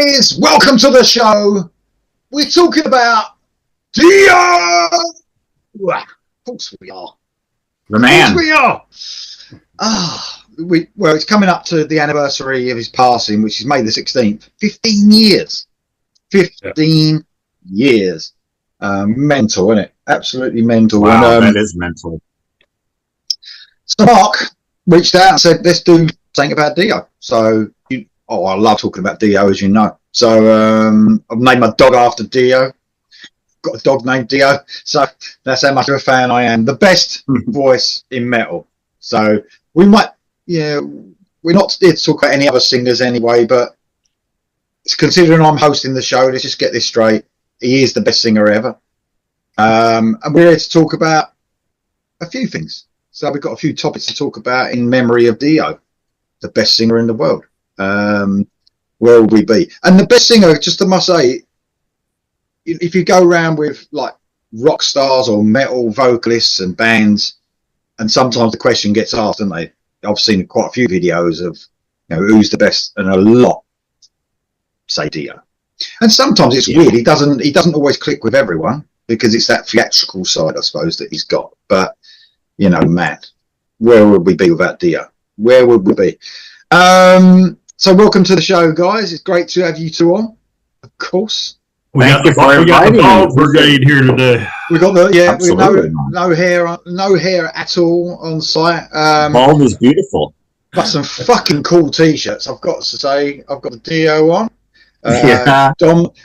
guys, welcome to the show. We're talking about Dio. Of course we are. The man. Of course we are. Well, it's coming up to the anniversary of his passing, which is May the 16th. 15 years. 15 years. Mental, isn't it? Absolutely mental. Wow, that is mental. So Mark reached out and said, let's do something about Dio. So, I love talking about Dio, as you know. So I've named my dog after Dio. Got a dog named Dio. So that's how much of a fan I am. The best voice in metal. So we might, we're not here to talk about any other singers anyway, but considering I'm hosting the show, let's just get this straight. He is the best singer ever. And we're here to talk about a few things. So we've got a few topics to talk about in memory of Dio, the best singer in the world. Where would we be? And the best singer, just I must say, if you go around with like rock stars or metal vocalists and bands, and sometimes the question gets asked, don't they? I've seen quite a few videos of who's the best, and a lot say Dio. And sometimes it's weird. He doesn't always click with everyone because it's that theatrical side, I suppose, that he's got. But man, where would we be without Dio? Where would we be? So welcome to the show, guys. It's great to have you two on. Of course, we got the bald brigade here today. We got no hair at all on site. Bald is beautiful. But some fucking cool t-shirts. I've got to say, I've got the Dio on.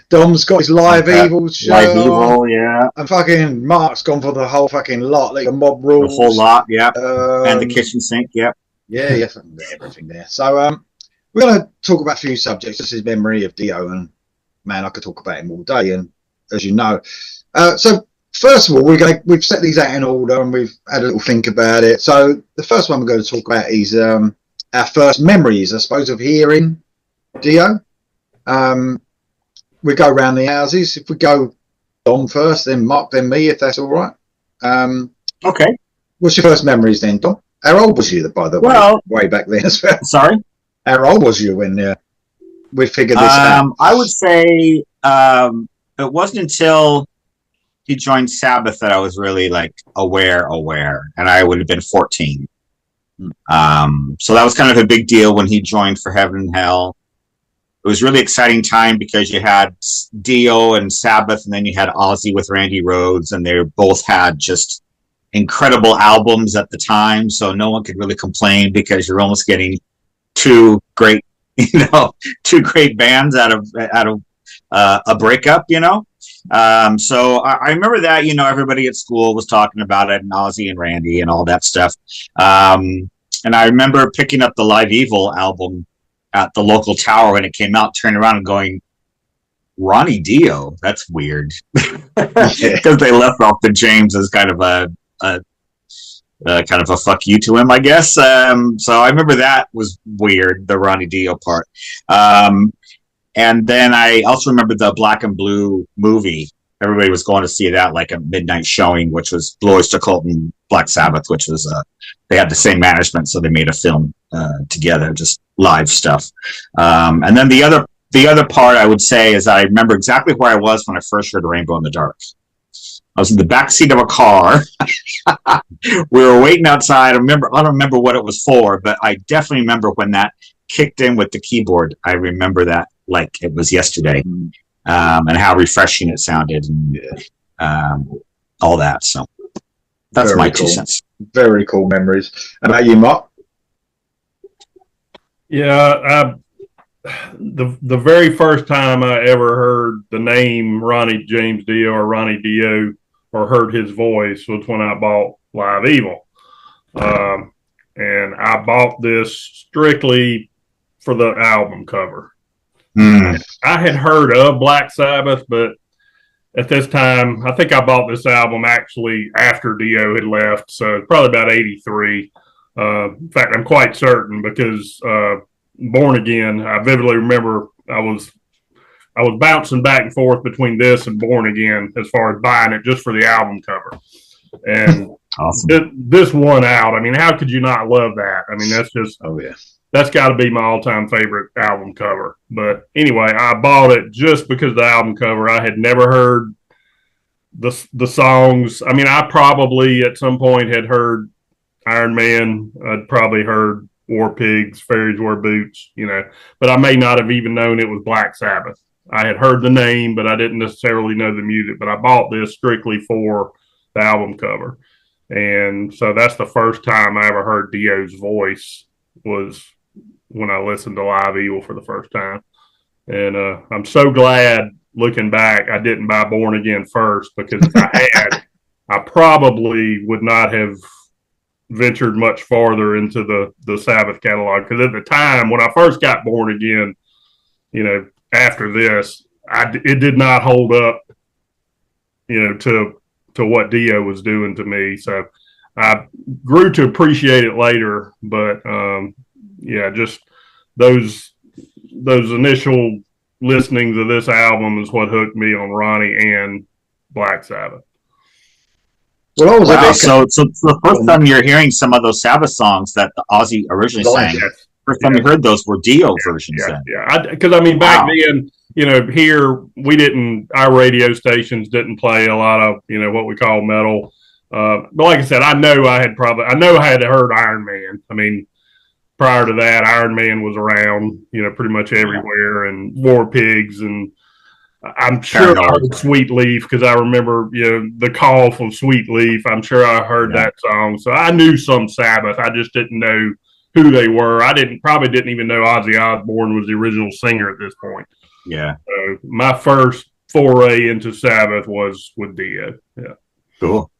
Dom's got his Live Evil shirt on. And fucking Mark's gone for the whole fucking lot, like a Mob Rules. The whole lot, and the kitchen sink, Yeah, everything there. So we're going to talk about a few subjects. This is memory of Dio, and man, I could talk about him all day. And as you know, so first of all, we've set these out in order, and we've had a little think about it. So the first one we're going to talk about is our first memories, I suppose, of hearing Dio. We go around the houses. If we go Dom first, then Mark, then me, if that's all right. Okay. What's your first memories then, Dom? How old was you, by the way back then as well? Sorry? How old was you when we figured this out? I would say it wasn't until he joined Sabbath that I was really aware, and I would have been 14. So that was kind of a big deal when he joined For Heaven and Hell. It was really exciting time because you had Dio and Sabbath, and then you had Ozzy with Randy Rhoads, and they both had just incredible albums at the time. So no one could really complain because you're almost getting two great bands out of a breakup. So I remember that everybody at school was talking about it, and Ozzy and Randy and all that stuff. And I remember picking up the Live Evil album at the local tower when it came out, turning around and going, Ronnie Dio, that's weird. Because they left off the James as kind of a fuck you to him, I guess. So I remember that was weird, the Ronnie Dio part. And then I also remember the Black and Blue movie. Everybody was going to see that, like a midnight showing, which was Blue Oyster Cult and Black Sabbath, which was they had the same management, so they made a film together, just live stuff. And then the other part I would say is I remember exactly where I was when I first heard Rainbow in the Dark. I was in the back seat of a car. We were waiting outside. I don't remember what it was for, but I definitely remember when that kicked in with the keyboard. I remember that like it was yesterday, and how refreshing it sounded, and all that. So that's very my cool. 2 cents. Very cool memories. And about you, Mark? Yeah, the very first time I ever heard the name Ronnie James Dio or Ronnie Dio or heard his voice was when I bought Live Evil. And I bought this strictly for the album cover. I had heard of Black Sabbath, but at this time, I think I bought this album actually after Dio had left, so it's probably about 83. In fact, I'm quite certain because Born Again, I vividly remember I was bouncing back and forth between this and Born Again as far as buying it just for the album cover. And Awesome. This won out. I mean, how could you not love that? I mean, that's just that's got to be my all-time favorite album cover. But anyway, I bought it just because of the album cover. I had never heard the songs. I mean, I probably at some point had heard Iron Man. I'd probably heard War Pigs, Fairies Wear Boots, but I may not have even known it was Black Sabbath. I had heard the name, but I didn't necessarily know the music. But I bought this strictly for the album cover. And so that's the first time I ever heard Dio's voice was when I listened to Live Evil for the first time. And I'm so glad, looking back, I didn't buy Born Again first, because if I had, I probably would not have ventured much farther into the Sabbath catalog. Because at the time, when I first got Born Again, after this, it did not hold up, to what Dio was doing to me. So I grew to appreciate it later, but just those initial listenings of this album is what hooked me on Ronnie and Black Sabbath. Well, so the first time you're hearing some of those Sabbath songs that the Ozzy originally sang, first time you heard those were Dio versions. Because I mean, back then, here our radio stations didn't play a lot of what we call metal. But like I said, I know I had heard Iron Man. I mean, prior to that, Iron Man was around, pretty much everywhere, and War Pigs, and I'm sure I heard Sweet Leaf, because I remember, the call from Sweet Leaf. I'm sure I heard that song. So I knew some Sabbath. I just didn't know who they were. I probably didn't even know Ozzy Osbourne was the original singer at this point. Yeah. So my first foray into Sabbath was with Dio. Yeah. Cool.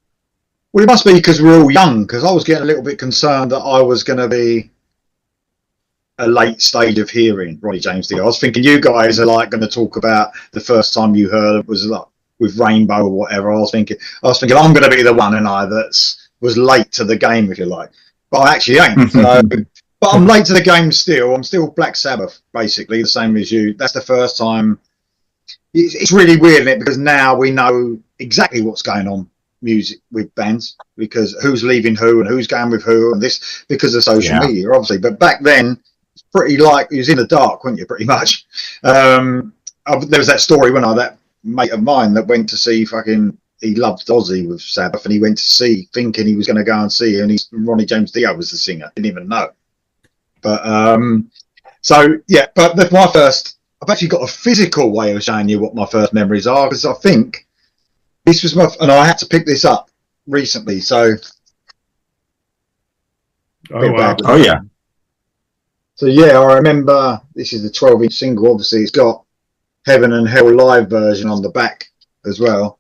Well, it must be because we're all young, because I was getting a little bit concerned that I was going to be a late stage of hearing Ronnie James Dio. I was thinking you guys are like going to talk about the first time you heard it was like with Rainbow or whatever. I was thinking I'm going to be the one and I was late to the game, if you like. But I actually ain't. But I'm late to the game still. I'm still Black Sabbath, basically, the same as you. That's the first time. It's really weird, isn't it? Because now we know exactly what's going on music with bands, because who's leaving who and who's going with who, and this because of social media, obviously. But back then, it's pretty like you was in the dark, weren't you? Pretty much. There was that story when that mate of mine that went to see he loved Ozzy with Sabbath, and he went to see thinking he was going to go and see, and Ronnie James Dio was the singer. Didn't even know. But but my first, I've actually got a physical way of showing you what my first memories are, because I think this was and I had to pick this up recently. So, oh yeah. So I remember this is the 12-inch single. Obviously, it's got Heaven and Hell live version on the back as well.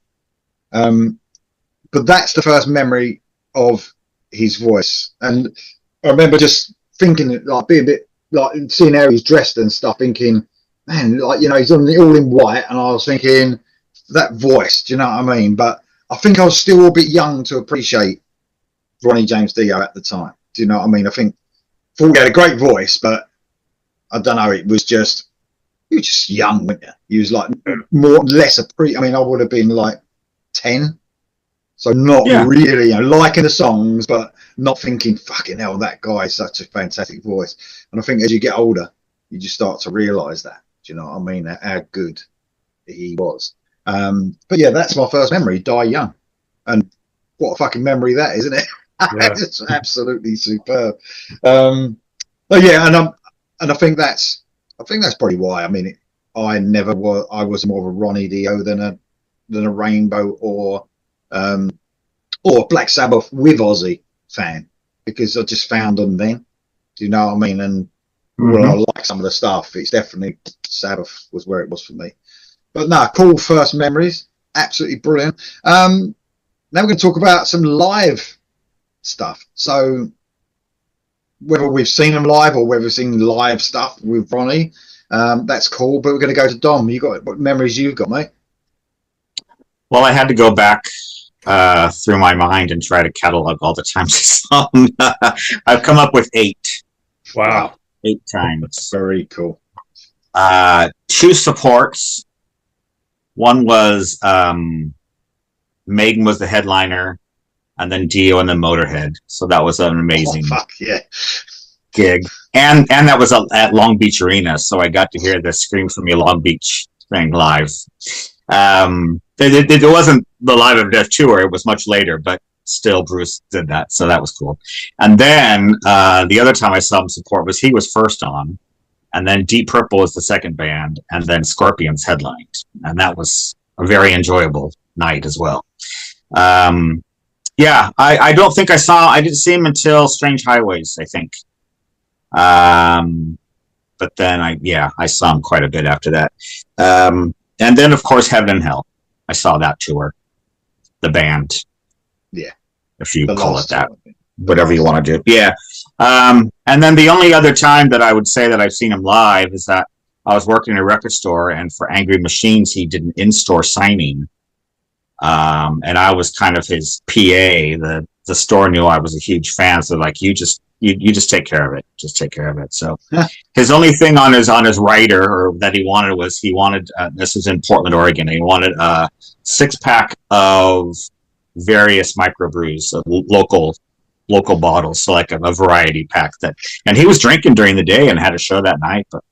But that's the first memory of his voice, and I remember just thinking, like, being a bit like seeing how he's dressed and stuff, thinking, man, like, he's all in white, and I was thinking that voice, do you know what I mean? But I think I was still a bit young to appreciate Ronnie James Dio at the time. Do you know what I mean? I think he had a great voice, but I don't know, you were just young, weren't you? He was like I would have been like 10, so not really liking the songs, but not thinking, fucking hell, that guy is such a fantastic voice. And I think as you get older, you just start to realise that. Do you know what I mean? How good he was. But that's my first memory, Die Young. And what a fucking memory that is, isn't it? Yeah. It's absolutely superb. And I think that's probably why. I mean, I was more of a Ronnie Dio than a Rainbow or Black Sabbath with Ozzy fan, because I just found them then. Do you know what I mean? And I like some of the stuff, it's definitely Sabbath was where it was for me. But no, cool first memories, absolutely brilliant. Now we're going to talk about some live stuff. So whether we've seen them live or whether we've seen live stuff with Ronnie, that's cool. But we're going to go to Dom. What memories you've got, mate? Well, I had to go back through my mind and try to catalog all the times I saw them. I've come up with 8. Wow. 8 times. Very cool. 2 supports. One was Maiden was the headliner. and then Dio, and then Motorhead. So that was an amazing gig. And that was at Long Beach Arena, so I got to hear the Scream for Me Long Beach thing live. It wasn't the Live of Death tour; it was much later, but still, Bruce did that, so that was cool. And then the other time I saw him support was he was first on, and then Deep Purple was the second band, and then Scorpions headlined, and that was a very enjoyable night as well. I don't think I didn't see him until Strange Highways, I think. But then I saw him quite a bit after that. And then of course Heaven and Hell. I saw that tour. The band. Yeah. If you call it that. Whatever you want to do. Yeah. And then the only other time that I would say that I've seen him live is that I was working in a record store, and for Angry Machines he did an in-store signing. And I was kind of his PA. The store knew I was a huge fan, so like you just take care of it. Just take care of it. So his only thing on his writer or that he wanted this was in Portland, Oregon. He wanted a 6-pack of various microbrews, local bottles, so like a variety pack and he was drinking during the day and had a show that night, but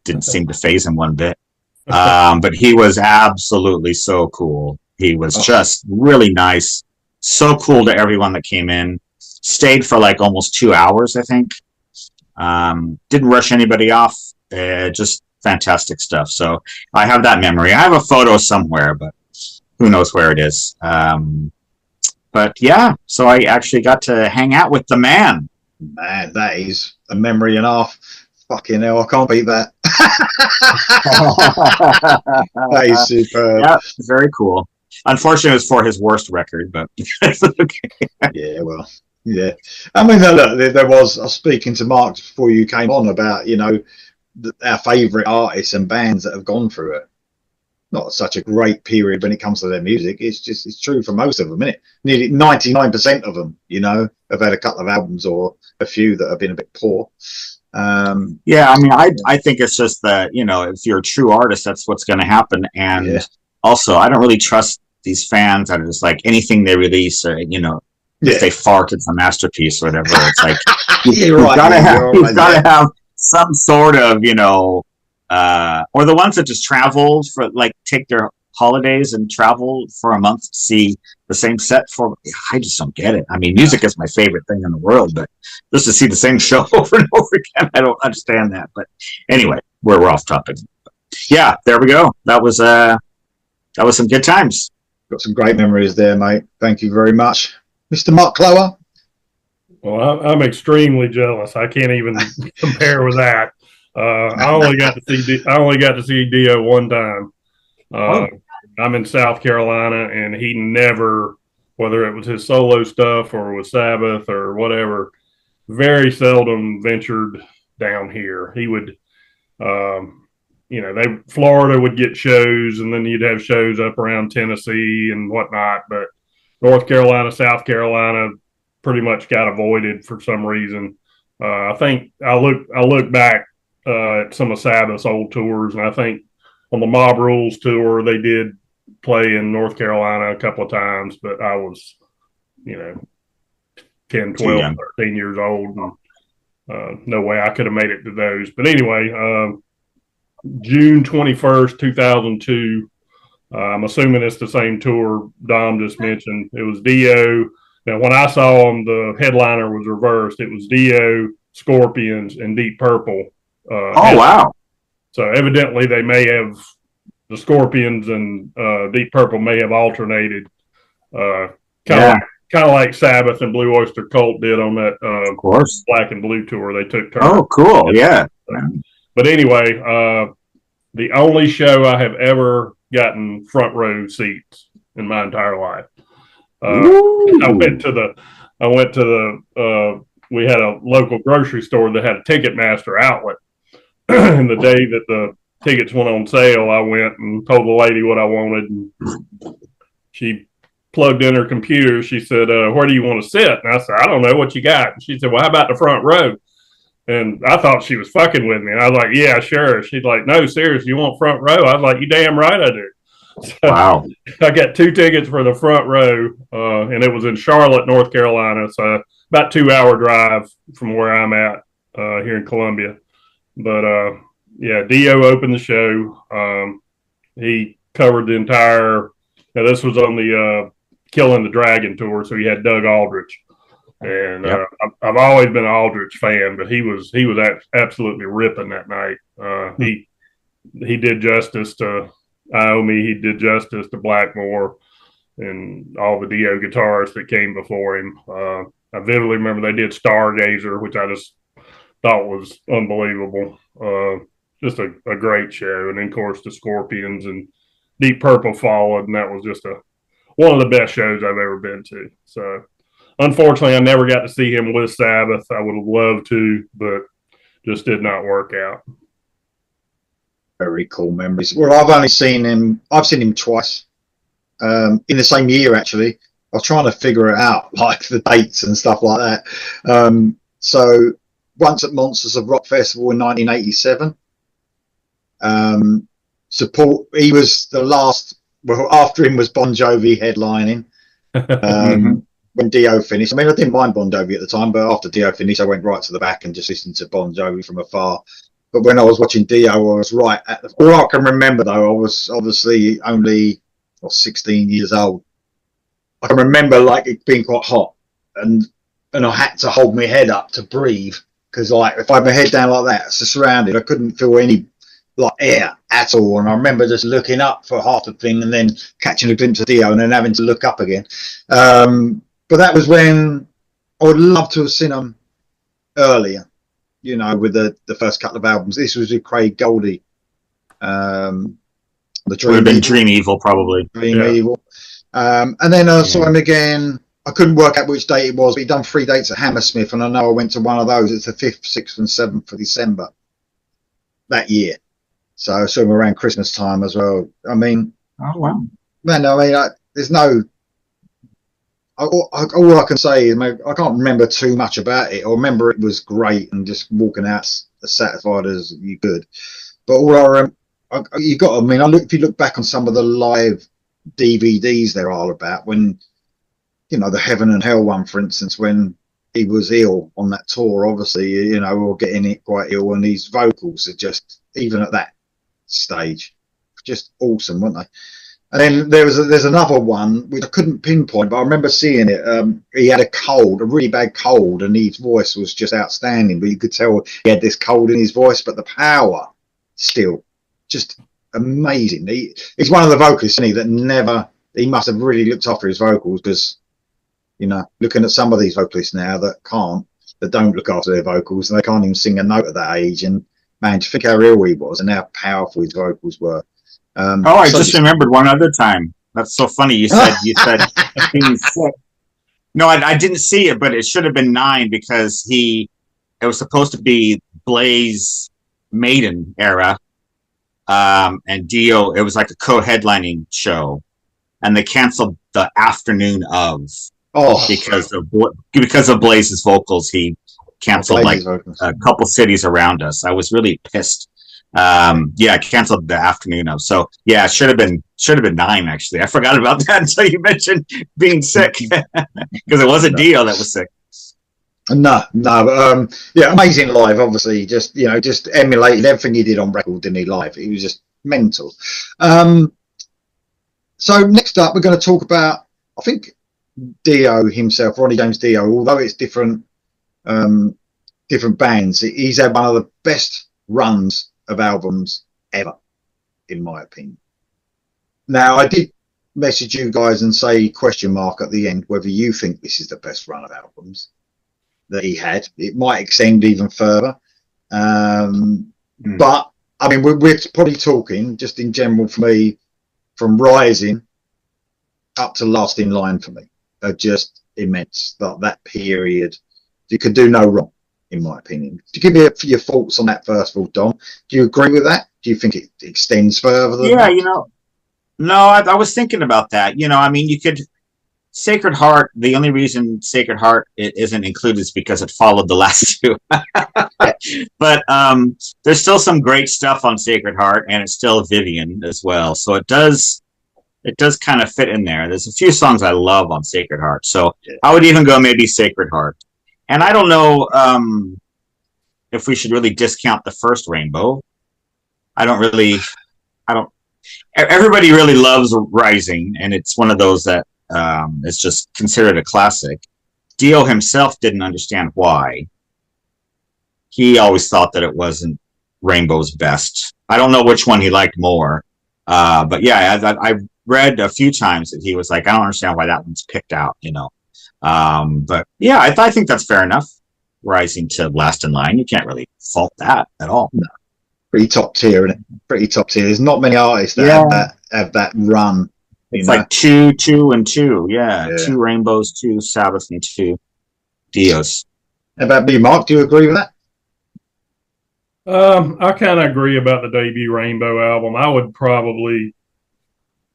didn't seem to faze him one bit. But he was absolutely so cool. He was just really nice, so cool to everyone that came in. Stayed for like almost 2 hours, I think. Didn't rush anybody off. Just fantastic stuff. So I have that memory. I have a photo somewhere, but who knows where it is. But yeah, so I actually got to hang out with the man. Man, that is a memory and a half. Fucking hell, I can't beat that. That is superb. Yeah, very cool. Unfortunately, it was for his worst record, but okay. Yeah, well, yeah. I mean, look, I was speaking to Mark before you came on about, our favourite artists and bands that have gone through it. Not such a great period when it comes to their music. It's true for most of them, isn't it? Nearly 99% of them, have had a couple of albums or a few that have been a bit poor. Yeah, I mean, I think it's just that, if you're a true artist, that's what's going to happen. And also, I don't really trust these fans that are just like anything they release, or, if they fart, it's a masterpiece or whatever. It's like, you've got to have some sort of, or the ones that just travel for, like, take their holidays and travel for a month to see the same set I just don't get it. I mean, music is my favorite thing in the world, but just to see the same show over and over again, I don't understand that. But anyway, we're off topic. Yeah, there we go. That was some good times. Got some great memories there, mate. Thank you very much. Mr. Mark Clower? Well, I'm extremely jealous. I can't even compare with that. I only got to see Dio one time. I'm in South Carolina, and he never, whether it was his solo stuff or with Sabbath or whatever, very seldom ventured down here. He would, Florida would get shows, and then you'd have shows up around Tennessee and whatnot. But North Carolina, South Carolina, pretty much got avoided for some reason. I think I look back at some of Sabbath's old tours, and I think on the Mob Rules tour they did play in North Carolina a couple of times, but I was, 10, 12, 13 years old, and no way I could have made it to those. But anyway, June 21st, 2002, I'm assuming it's the same tour Dom just mentioned. It was Dio. Now, when I saw him, the headliner was reversed. It was Dio, Scorpions, and Deep Purple. Wow. So evidently they may have, the Scorpions and Deep Purple may have alternated, kind of like Sabbath and Blue Oyster Cult did on that of course Black and Blue tour. They took turns. Oh, cool. Yeah. But anyway, the only show I have ever gotten front row seats in my entire life. I went to the we had a local grocery store that had a Ticketmaster outlet. And the day that the tickets went on sale, I went and told the lady what I wanted. And she plugged in her computer. She said, where do you want to sit? And I said, I don't know, what you got? And she said, well, how about the front row? And I thought she was fucking with me. And I was like, yeah, sure. She's like, no, seriously, you want front row? I was like, you damn right I do. Wow. I got 2 tickets for the front row, and it was in Charlotte, North Carolina. So about 2-hour drive from where I'm at here in Columbia. But yeah, Dio opened the show. He covered the entire. Now this was on the Killing the Dragon tour, so he had Doug Aldrich, and I've always been an Aldrich fan, but he was absolutely ripping that night. He did justice to Iommi, he did justice to Blackmore, and all the Dio guitarists that came before him. I vividly remember they did Stargazer, which I just thought was unbelievable. Just a great show, and then of course the Scorpions and Deep Purple followed, and that was just one of the best shows I've ever been to. So, unfortunately, I never got to see him with Sabbath. I would have loved to, but just did not work out. Very cool memories. Well, I've seen him twice in the same year, actually. I was trying to figure it out, like the dates and stuff like that. So, once at Monsters of Rock Festival in 1987. He was the last. Well, after him was Bon Jovi headlining. When Dio finished, I mean, I didn't mind Bon Jovi at the time, but after Dio finished, I went right to the back and just listened to Bon Jovi from afar. But when I was watching Dio, I was right at the. All I can remember, though, I was obviously only 16 years old. I can remember like it being quite hot, and I had to hold my head up to breathe, because like if I had my head down like that, so surrounded, I couldn't feel any like air at all. And I remember just looking up for half the thing and then catching a glimpse of Dio and then having to look up again. But that was when I would love to have seen them earlier, you know, with the first couple of albums. This was with Craig Goldie. The Dream would have been Dream Evil, probably. Dream Evil. And then I saw him again. I couldn't work out which date it was, but he'd done 3 dates at Hammersmith, and I know I went to one of those. It's the 5th, 6th, and 7th of December that year. So I saw him around Christmas time as well. I mean, oh wow, man! I mean, there's no. All I can say is I can't remember too much about it. I remember it was great and just walking out as satisfied as you could. But all you got. I mean, if you look back on some of the live DVDs they're all about, when you know the Heaven and Hell one, for instance, when he was ill on that tour, obviously, you know, or getting it quite ill, and his vocals are just even at that stage just awesome, weren't they? And then there's another one which I couldn't pinpoint, but I remember seeing it. He had a really bad cold, and his voice was just outstanding, but you could tell he had this cold in his voice, but the power still just amazing. He's one of the vocalists, isn't he, that he must have really looked after his vocals, because you know, looking at some of these vocalists now that don't look after their vocals, and they can't even sing a note at that age. And man, to think how ill he was and how powerful his vocals were. I just remembered one other time. That's so funny. You said being sick. No, I didn't see it, but it should have been 9, because it was supposed to be Blaze Maiden era, and Dio. It was like a co-headlining show, and they canceled the afternoon of because of Blaze's vocals. He canceled a couple cities around us. I was really pissed. Canceled the afternoon of. So yeah, it should have been 9 actually. I forgot about that until you mentioned being sick, because it wasn't Dio that was sick. No, but amazing live. Obviously, just emulated everything he did on record, didn't he? Live, he was just mental. So next up, we're going to talk about, I think, Dio himself, Ronnie James Dio. Although it's different bands, he's had one of the best runs of albums ever, in my opinion. Now, I did message you guys and say question mark at the end whether you think this is the best run of albums that he had. It might extend even further, but I mean, we're probably talking just in general for me, from Rising up to Last in Line for me, are just immense. That period, you could do no wrong, in my opinion. To give me your thoughts on that first of all, Dom, do you agree with that? Do you think it extends further than that? No, I was thinking about that. I mean, you could Sacred Heart. The only reason Sacred Heart it isn't included is because it followed the last 2. But there's still some great stuff on Sacred Heart, and it's still Vivian as well. So it does it does kind of fit in there. There's a few songs I love on Sacred Heart, so I would even go maybe Sacred Heart. And I don't know if we should really discount the first Rainbow. I don't. Everybody really loves Rising, and it's one of those that is just considered a classic. Dio himself didn't understand why. He always thought that it wasn't Rainbow's best. I don't know which one he liked more. But yeah, I've read a few times that he was like, I don't understand why that one's picked out, But yeah, I think that's fair enough. Rising to last in line, you can't really fault that at all. No. Pretty top tier, isn't it? Pretty top tier. There's not many artists that have that run. It's like 2, and 2. Yeah, 2 Rainbows, 2 Sabbaths, and 2 Dios. How about me, Mark? Do you agree with that? I kind of agree about the debut Rainbow album. I would probably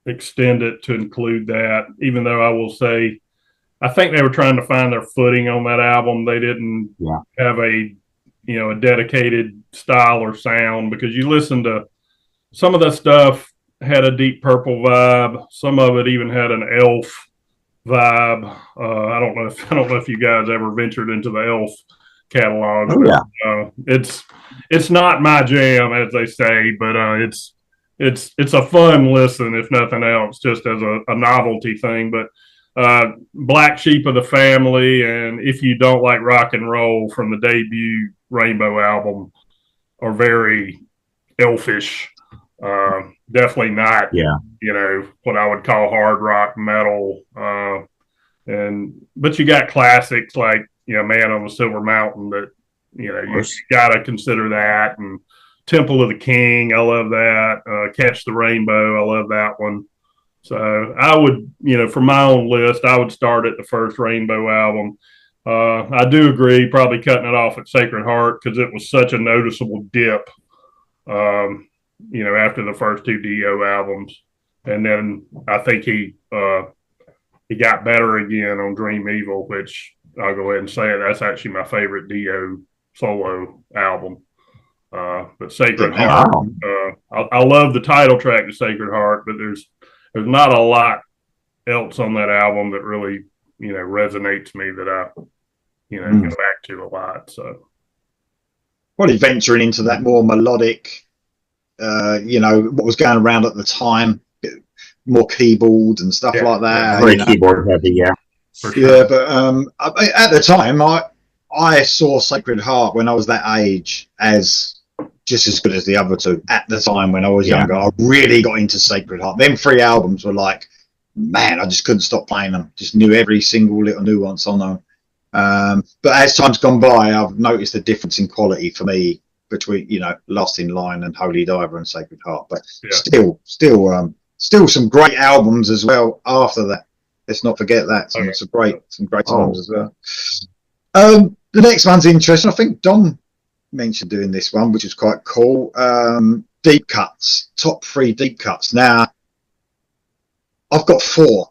extend it to include that, even though I will say I think they were trying to find their footing on that album. They didn't have a dedicated style or sound, because you listen to some of the stuff had a Deep Purple vibe. Some of it even had an Elf vibe. I don't know if you guys ever ventured into the Elf catalog. It's not my jam, as they say, but it's a fun listen, if nothing else, just as a novelty thing. But Black Sheep of the Family and If You Don't Like Rock and Roll from the debut Rainbow album are very elfish. Definitely not, what I would call hard rock metal. But you got classics like, Man on the Silver Mountain that, you got to consider that. And Temple of the King, I love that. Catch the Rainbow, I love that one. So I would, for my own list, I would start at the first Rainbow album. I do agree, probably cutting it off at Sacred Heart, because it was such a noticeable dip, after the first 2 Dio albums. And then I think he got better again on Dream Evil, which I'll go ahead and say it. That's actually my favorite Dio solo album. But Sacred Heart, I love the title track to Sacred Heart, but there's not a lot else on that album that really, resonates me that I, go back to a lot. So, probably venturing into that more melodic, what was going around at the time, more keyboard and stuff like that. Very keyboard heavy, yeah. For sure. Yeah, but at the time, I saw Sacred Heart when I was that age as just as good as the other 2. At the time when I was younger, I really got into Sacred Heart. Them 3 albums were like, man, I just couldn't stop playing them. Just knew every single little nuance on them. But as time's gone by, I've noticed a difference in quality for me between, Lost in Line and Holy Diver and Sacred Heart. But still some great albums as well after that. Let's not forget that. Some great albums as well. The next one's interesting. I think Dom mentioned doing this one, which is quite cool. Deep cuts, top 3 deep cuts. Now, I've got 4.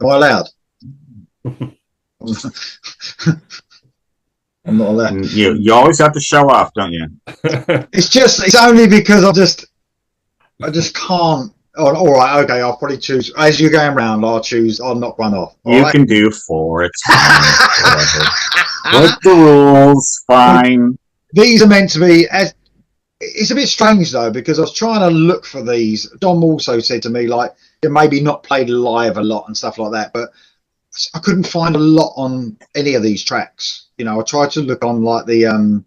Am I allowed? I'm not allowed. You always have to show off, don't you? It's only because I just can't. Oh, all right, okay. I'll probably choose as you're going round. I'll knock one off. You can do 4. It's fine. What's the rules? Fine. These are meant to be. It's a bit strange though, because I was trying to look for these. Dom also said to me like it maybe not played live a lot and stuff like that, but I couldn't find a lot on any of these tracks. I tried to look on like the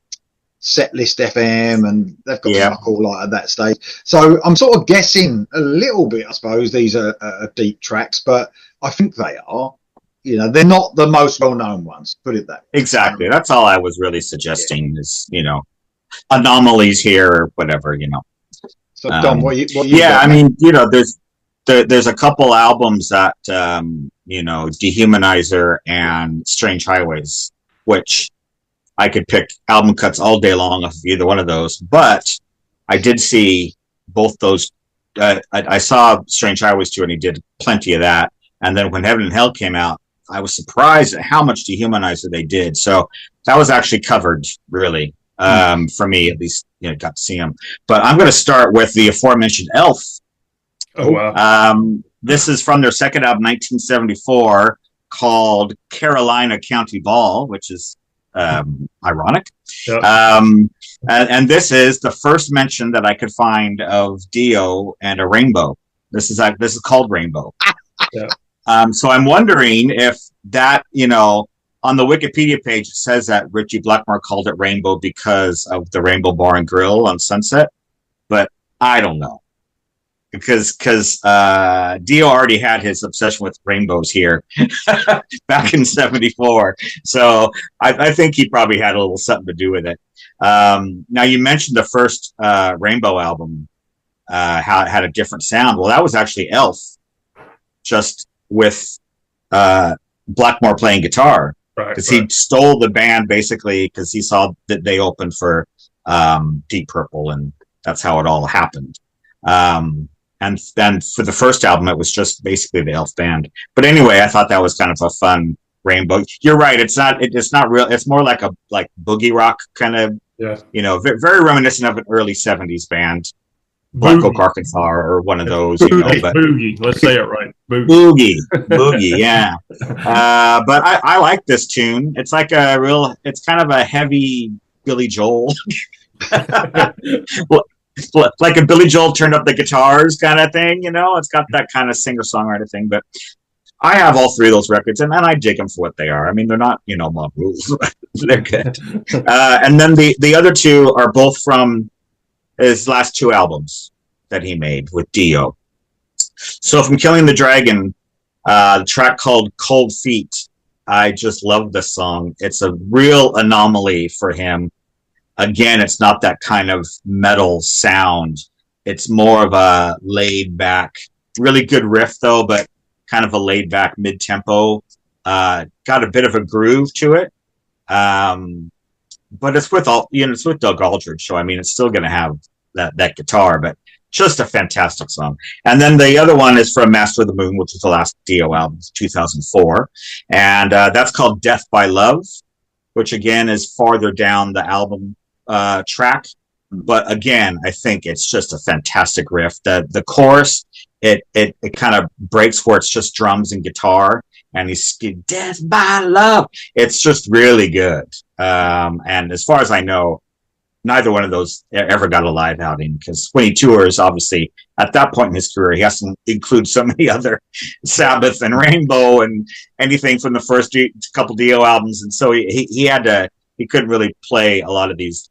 Setlist FM, and they've got fuck all like at that stage. So I'm sort of guessing a little bit. I suppose these are deep tracks, but I think they are. They're not the most well-known ones. Put it that way. Exactly. That's all I was really suggesting is anomalies here or whatever. So Dom, what you I mean, there's a couple albums that Dehumanizer and Strange Highways, which I could pick album cuts all day long of either one of those, but I did see both those. I saw Strange Highways too, and he did plenty of that. And then when Heaven and Hell came out, I was surprised at how much Dehumanizer they did. So that was actually covered, really, for me at least. Got to see him. But I'm going to start with the aforementioned Elf. Oh wow! This is from their second album, 1974, called Carolina County Ball, which is ironic. Yep. And this is the first mention that I could find of Dio and a rainbow. This is called Rainbow. Yeah. So I'm wondering if that, on the Wikipedia page, it says that Richie Blackmore called it Rainbow because of the Rainbow Bar and Grill on Sunset, but I don't know. Because Dio already had his obsession with rainbows here back in '74, so I think he probably had a little something to do with it. Now you mentioned the first Rainbow album had a different sound. Well, that was actually Elf, just with Blackmore playing guitar, because he stole the band basically because he saw that they opened for Deep Purple, and that's how it all happened. And then for the first album, it was just basically the Elf band. But anyway, I thought that was kind of a fun rainbow. You're right. It's not real. It's more like a boogie rock kind of, very reminiscent of an early '70s band, Black Oak, Arkansas, or one of those. But Boogie. Let's say it right. Boogie. Yeah. But I like this tune. It's like it's kind of a heavy Billy Joel. Like a Billy Joel turned up the guitars kind of thing, It's got that kind of singer-songwriter thing. But I have all three of those records, and I dig them for what they are. I mean, they're not, Mob Rules. They're good. And then the other two are both from his last two albums that he made with Dio. So from Killing the Dragon, the track called Cold Feet, I just love this song. It's a real anomaly for him. Again, it's not that kind of metal sound. It's more of a laid back, really good riff though, but kind of a laid back mid tempo. Got a bit of a groove to it. But it's with it's with Doug Aldrich, so I mean, it's still going to have that guitar, but just a fantastic song. And then the other one is from Master of the Moon, which is the last Dio album, 2004, and that's called Death by Love, which again is farther down the album track, but again, I think it's just a fantastic riff. The chorus, it kind of breaks where it's just drums and guitar, and he's Death by Love. It's just really good. And as far as I know, neither one of those ever got a live outing, because when he tours, obviously at that point in his career, he has to include so many other Sabbath and Rainbow and anything from the first couple Dio albums, and so he couldn't really play a lot of these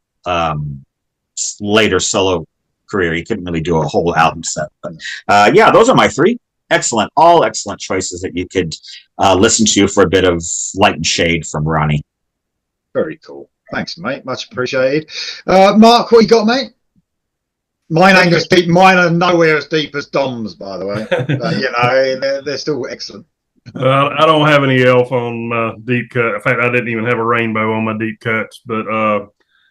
later solo career. He couldn't really do a whole album set. But those are my three. All excellent choices that you could listen to for a bit of light and shade from Ronnie. Very cool. Thanks, mate. Much appreciated. Mark, what you got, mate? Mine ain't as deep. Mine are nowhere as deep as Dom's, by the way. They're still excellent. I don't have any Elf on deep cut. In fact, I didn't even have a Rainbow on my deep cuts, but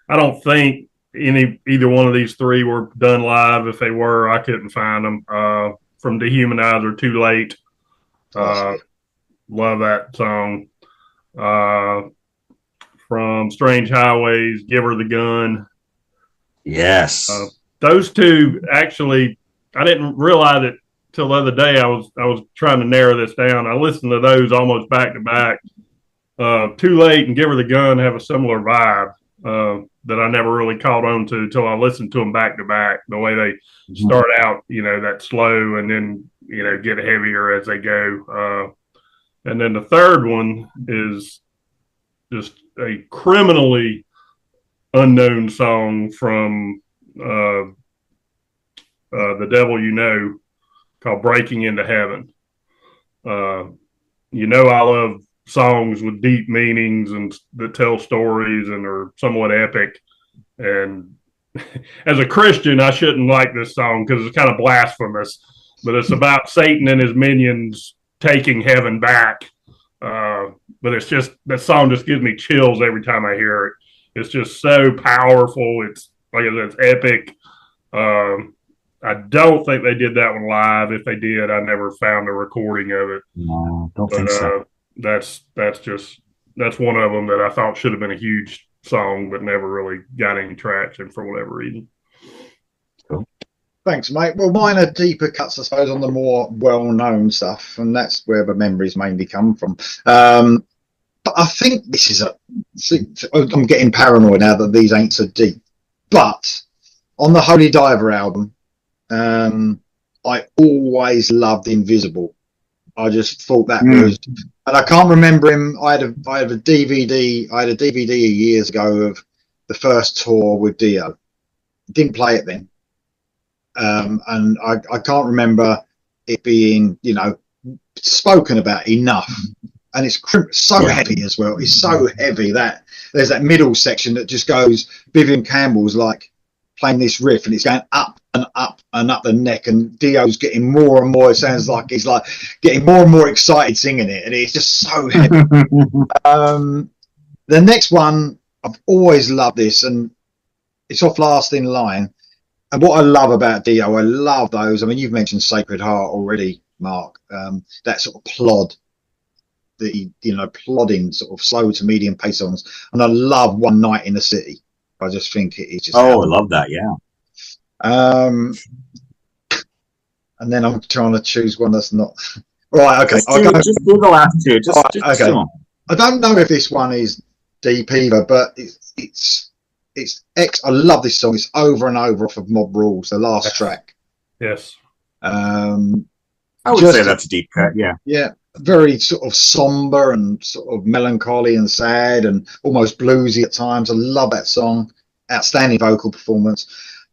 I don't think either one of these three were done live. If they were, I couldn't find them. From Dehumanizer, Too Late. Love that song. From Strange Highways, Give Her the Gun. Yes. Those two, actually, I didn't realize it till the other day. I was trying to narrow this down. I listened to those almost back to back. Too Late and Give Her the Gun have a similar vibe that I never really caught on to until I listened to them back to back. The way they start out, that slow, and then get heavier as they go. And then the third one is just a criminally unknown song from The Devil You Know, called Breaking Into Heaven. I love songs with deep meanings and that tell stories and are somewhat epic. And as a Christian, I shouldn't like this song because it's kind of blasphemous, but it's about Satan and his minions taking heaven back. But it's just, that song just gives me chills every time I hear it. It's just so powerful. It's like I said, it's epic. I don't think they did that one live. If they did, I never found a recording of it. No, don't think so. That's one of them that I thought should have been a huge song, but never really got any traction for whatever reason. Cool. Thanks, mate. Well, mine are deeper cuts, I suppose, on the more well-known stuff, and that's where the memories mainly come from. But I think this is I'm getting paranoid now that these ain't so deep. But on the Holy Diver album, I always loved Invisible. I just thought that was, and I can't remember him. I had a DVD. I had a DVD years ago of the first tour with Dio. Didn't play it then, and I can't remember it being, spoken about enough. And it's so heavy as well. It's so heavy that there's that middle section that just goes. Vivian Campbell's like playing this riff, and it's going up and up and up the neck, and Dio's getting more and more. It sounds like he's like getting more and more excited singing it, and it's just so heavy. The next one, I've always loved this, and it's off Last in Line. And what I love about Dio, I love those. I mean, you've mentioned Sacred Heart already, Mark. That sort of plod, plodding sort of slow to medium pace songs. And I love One Night in the City. I just think it is just. Oh, I love that. Yeah. And then I'm trying to choose one that's not. Right. Okay. Just do the last two. Okay. I don't know if this one is deep either, but it's I love this song. It's over and over off of Mob Rules, the last track. Yes. I would say that's a deep cut. Yeah. Yeah. Very sort of somber and sort of melancholy and sad and almost bluesy at times. I love that song. Outstanding vocal performance.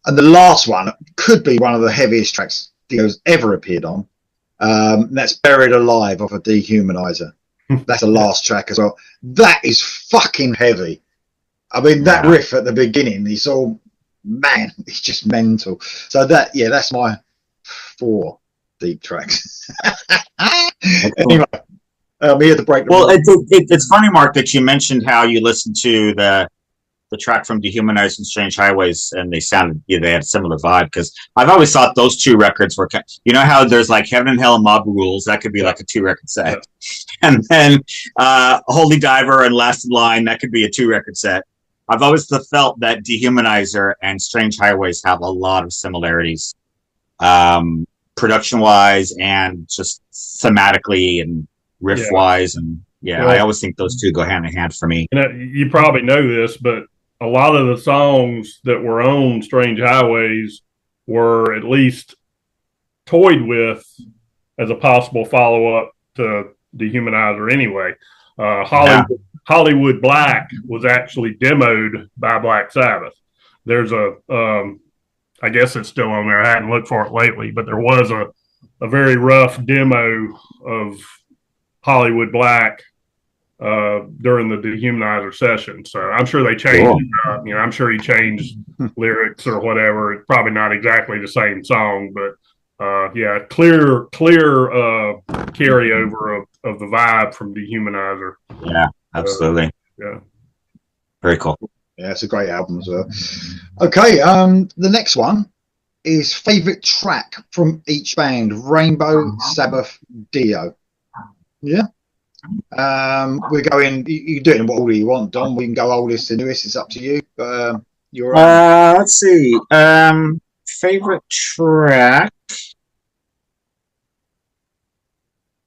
And the last one could be one of the heaviest tracks Dio's ever appeared on. That's Buried Alive off of Dehumanizer. That's the last track as well. That is fucking heavy. I mean, that riff at the beginning, it's just mental. So that's my 4 deep tracks. Anyway, we had to break. Well, it's funny, Mark, that you mentioned how you listened to the track from Dehumanized and Strange Highways, and they had a similar vibe, because I've always thought those 2 records were, how there's like Heaven and Hell and Mob Rules, that could be like a 2-record set, and then Holy Diver and Last in Line, that could be a 2-record set. I've always felt that Dehumanizer and Strange Highways have a lot of similarities, production-wise and just thematically and riff-wise, and I always think those 2 go hand in hand for me. You probably know this, but a lot of the songs that were on Strange Highways were at least toyed with as a possible follow-up to Dehumanizer anyway. Hollywood Black was actually demoed by Black Sabbath. There's I guess it's still on there. I hadn't looked for it lately, but there was a very rough demo of Hollywood Black during the Dehumanizer session. So I'm sure they changed it. I'm sure he changed lyrics or whatever. It's probably not exactly the same song, but clear carryover of the vibe from Dehumanizer. Yeah, absolutely. Very cool. Yeah, it's a great album as well. Okay, the next one is favourite track from each band: Rainbow, Sabbath, Dio. Yeah. We're going. You do it in what order you want, Don. We can go oldest to newest. It's up to you. You're. Let's see. Favorite track.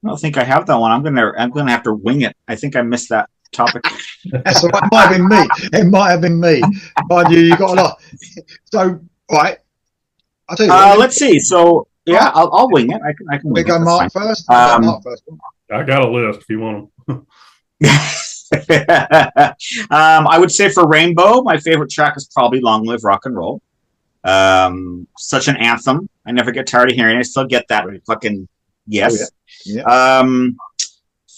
I don't think I have that one. I'm gonna have to wing it. I think I missed that topic. That's all right. It might have been me. It might have been me. But you got a lot. So right. I'll tell you what, let's see. So I'll wing it. I can. We go Mark first. Mark first. I got a list if you want them. I would say for Rainbow, my favorite track is probably Long Live Rock and Roll. Such an anthem. I never get tired of hearing it. I still get that fucking yes. Oh, yeah.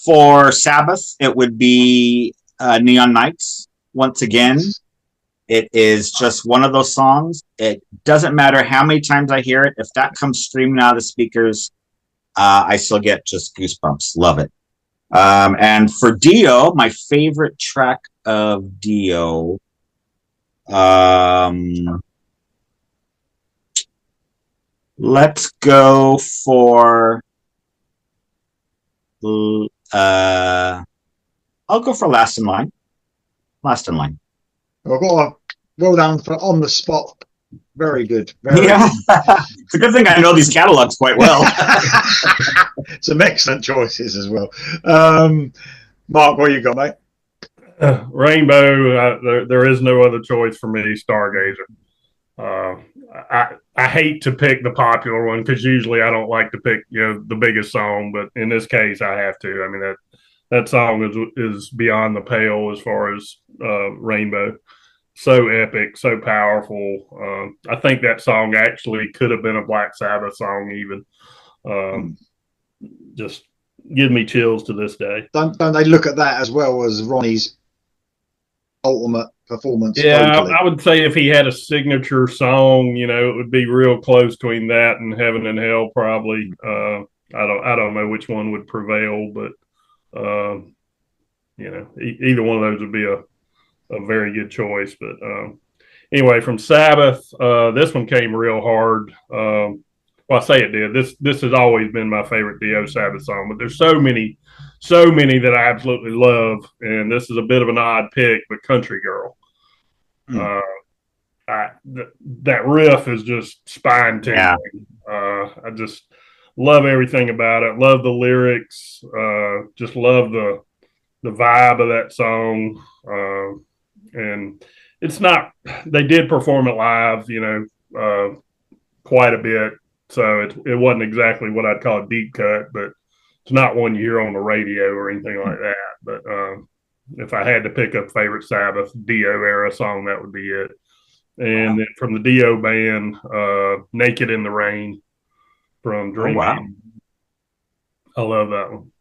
For Sabbath, it would be Neon Nights. Once again, it is just one of those songs. It doesn't matter how many times I hear it. If that comes streaming out of the speakers, I still get just goosebumps. Love it. And for Dio, my favorite track of Dio, let's go for I'll go for Last in Line. Last in Line. I've got a well done for on the spot Very good. Very Yeah, it's a good thing I know these catalogs quite well. Some excellent choices as well. Mark, what you got, mate? Rainbow. There is no other choice for me. Stargazer. I hate to pick the popular one because usually I don't like to pick the biggest song, but in this case I have to. I mean that song is beyond the pale as far as Rainbow. So epic, so powerful. I think that song actually could have been a Black Sabbath song even. Just give me chills to this day. Don't they look at that as well as Ronnie's ultimate performance? Yeah, I would say if he had a signature song, it would be real close between that and Heaven and Hell, probably. I don't know which one would prevail, but either one of those would be a very good choice. But anyway, from Sabbath, this one came real hard. Well, I say it did. This has always been my favorite Dio Sabbath song, but there's so many that I absolutely love, and this is a bit of an odd pick, but Country Girl. That riff is just spine tingling. I just love everything about it. Love the lyrics. Just love the vibe of that song. And it's not. They did perform it live, quite a bit. So it wasn't exactly what I'd call a deep cut, but it's not one you hear on the radio or anything like that. But if I had to pick a favorite Sabbath Dio era song, that would be it. And then from the Dio band, Naked in the Rain from Dream. Oh, wow. I love that one.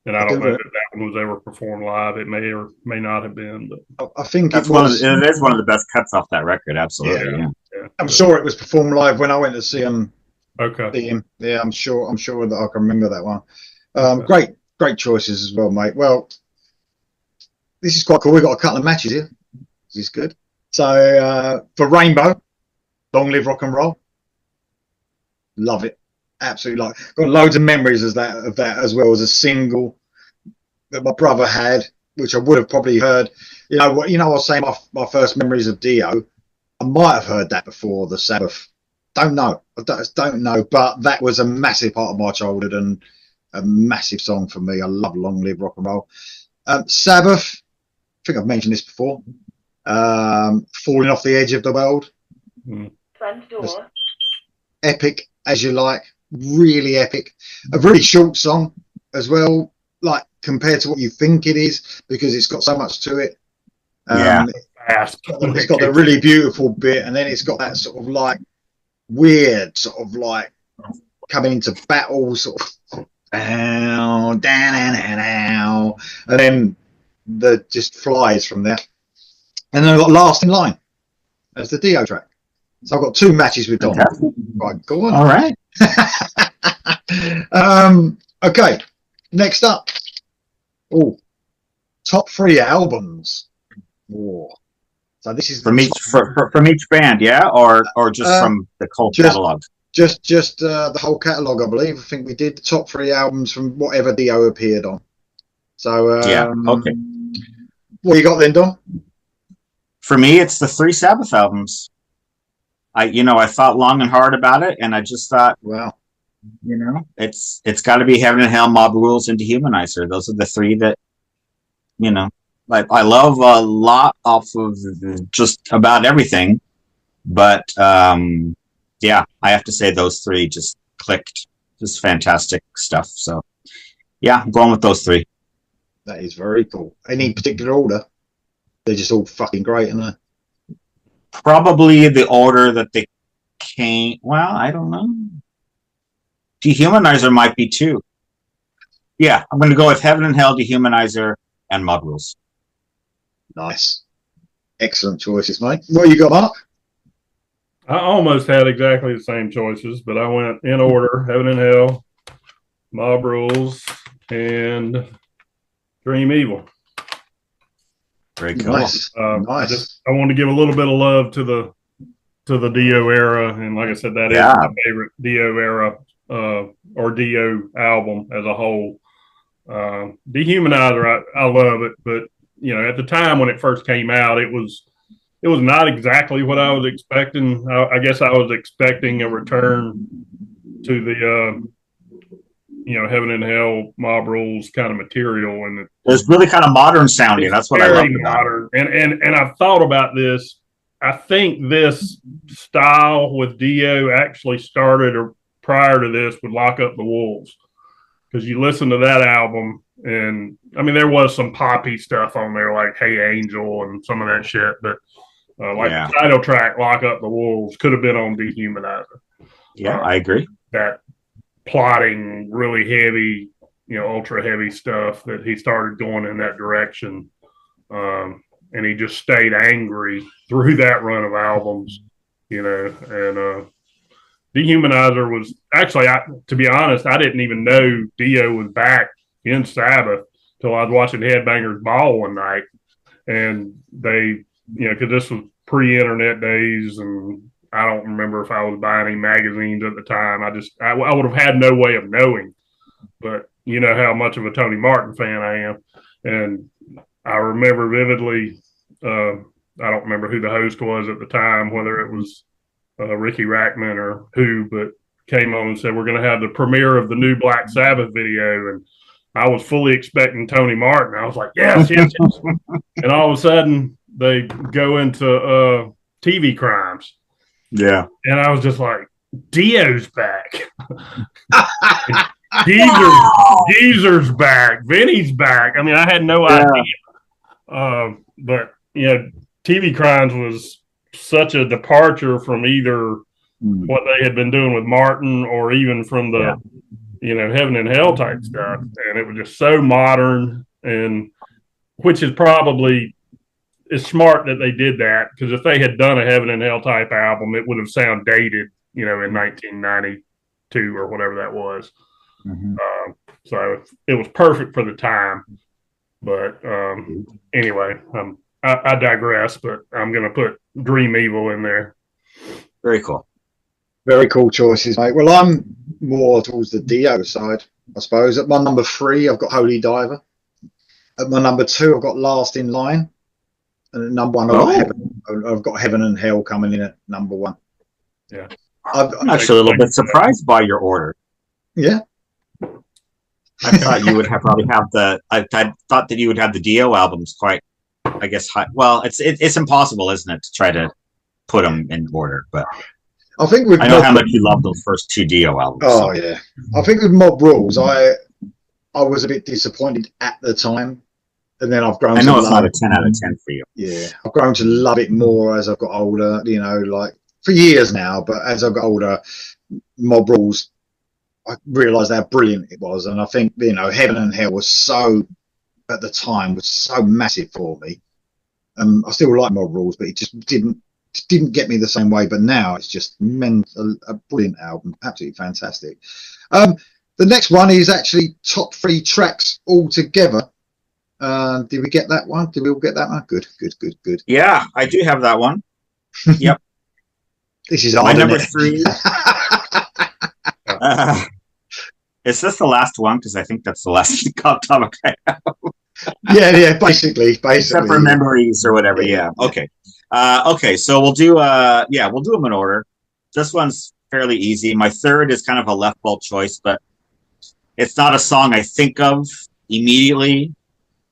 And I don't know if that one was ever performed live. It may or may not have been. But I think it is one of the best cuts off that record. Absolutely. Yeah. I'm sure it was performed live when I went to see him. Okay. Yeah, I'm sure that I can remember that one. Great choices as well, mate. Well, this is quite cool. We've got a couple of matches here. This is good. So for Rainbow, Long Live Rock and Roll. Love it. Absolutely love it. Got loads of memories of that as well as a single that my brother had, which I would have probably heard. I was saying my first memories of Dio. I might have heard that before the Sabbath. Don't know. I don't know. But that was a massive part of my childhood and a massive song for me. I love Long Live Rock and Roll. Sabbath. I think I've mentioned this before. Falling Off the Edge of the World. Front door. Just epic as you like. Really epic. A really short song as well, like compared to what you think it is, because it's got so much to it. It's got the really beautiful bit, and then it's got that sort of like weird sort of like coming into battle sort of and then the just flies from there. And then I've got Last in Line as the Dio track. So I've got two matches with Don. Right, go on. All right. Okay, next up. Top 3 albums. So this is from each band, yeah, or just from the whole catalog. Just the whole catalog, I believe. I think we did the top 3 albums from whatever Dio appeared on. So okay. What you got then, Don? For me, it's the 3 Sabbath albums. I thought long and hard about it, and I just thought, wow, it's got to be Heaven and Hell, Mob Rules, and Dehumanizer. Those are the 3 that, like I love a lot off of just about everything, but yeah, I have to say those 3 just clicked. Just fantastic stuff. So yeah, I'm going with those 3. That is very cool. Any particular order? They're just all fucking great, aren't they? Probably the order that they came. Well, I don't know. Dehumanizer might be 2. Yeah, I'm going to go with Heaven and Hell, Dehumanizer, and Mob Rules. Nice. Excellent choices, mate. What you got, Mark? I almost had exactly the same choices, but I went in order: Heaven and Hell, Mob Rules, and Dream Evil. Very cool. Nice. Nice. I want to give a little bit of love to the Dio era, and like I said, that is my favorite Dio era or Dio album as a whole. Dehumanizer, I love it, but at the time when it first came out, it was it was not exactly what I was expecting. I guess I was expecting a return to the Heaven and Hell, Mob Rules kind of material, and it's really kind of modern sounding. That's what I love about it. And I've thought about this. I think this style with Dio actually started prior to this with Lock Up the Wolves, because you listen to that album, and I mean there was some poppy stuff on there like Hey Angel and some of that shit, but the title track Lock Up the Wolves could have been on Dehumanizer. Yeah, I agree. That plotting, really heavy, ultra heavy stuff, that he started going in that direction. And he just stayed angry through that run of albums, and Dehumanizer was actually, to be honest, I didn't even know Dio was back in Sabbath till I was watching Headbangers Ball one night. And they, because this was pre-internet days, and I don't remember if I was buying any magazines at the time. I would have had no way of knowing, but you know how much of a Tony Martin fan I am. And I remember vividly, I don't remember who the host was at the time, whether it was Ricky Rackman or who, but came on and said, we're going to have the premiere of the new Black Sabbath video. And I was fully expecting Tony Martin. I was like, yes. And all of a sudden they go into TV crimes. Yeah. And I was just like, Dio's back. Geezer's back. Vinny's back. I mean, I had no idea. But, TV Crimes was such a departure from either what they had been doing with Martin or even from the, Heaven and Hell type stuff. And it was just so modern, and which is probably it's smart that they did that, because if they had done a Heaven and Hell type album, it would have sounded dated, in 1992 or whatever that was. Mm-hmm. So it was perfect for the time. But anyway, I digress, but I'm going to put Dream Evil in there. Very cool. Very cool choices, mate. Well, I'm more towards the Dio side, I suppose. At my number 3, I've got Holy Diver. At my number 2, I've got Last in Line. And at number 1, I've got Heaven and Hell coming in at number 1. Yeah. I'm actually a little bit surprised by your order. Yeah. I thought you would probably have I thought that you would have the Dio albums quite, I guess, high. Well, it's impossible, isn't it, to try to put them in order, but I think I know how much you love those first 2 Dio albums. Oh, yeah. I think with Mob Rules, I was a bit disappointed at the time, and then I've grown to love it. I know it's not a 10 out of 10 for you. Yeah. I've grown to love it more as I've got older, like for years now, but as I've got older, Mob Rules, I realised how brilliant it was. And I think, Heaven and Hell was at the time, was so massive for me. I still like Mob Rules, but it just didn't get me the same way. But now it's just a brilliant album, absolutely fantastic. The next one is actually top 3 tracks all together. Did we get that one? Did we all get that one? Good. Yeah, I do have that one. Yep. This is my number 3. Is this the last one? Because I think that's the last topic I have. yeah, basically. Except for memories or whatever. Yeah. Okay. Okay. So we'll do. We'll do them in order. This one's fairly easy. My third is kind of a left bolt choice, but it's not a song I think of immediately.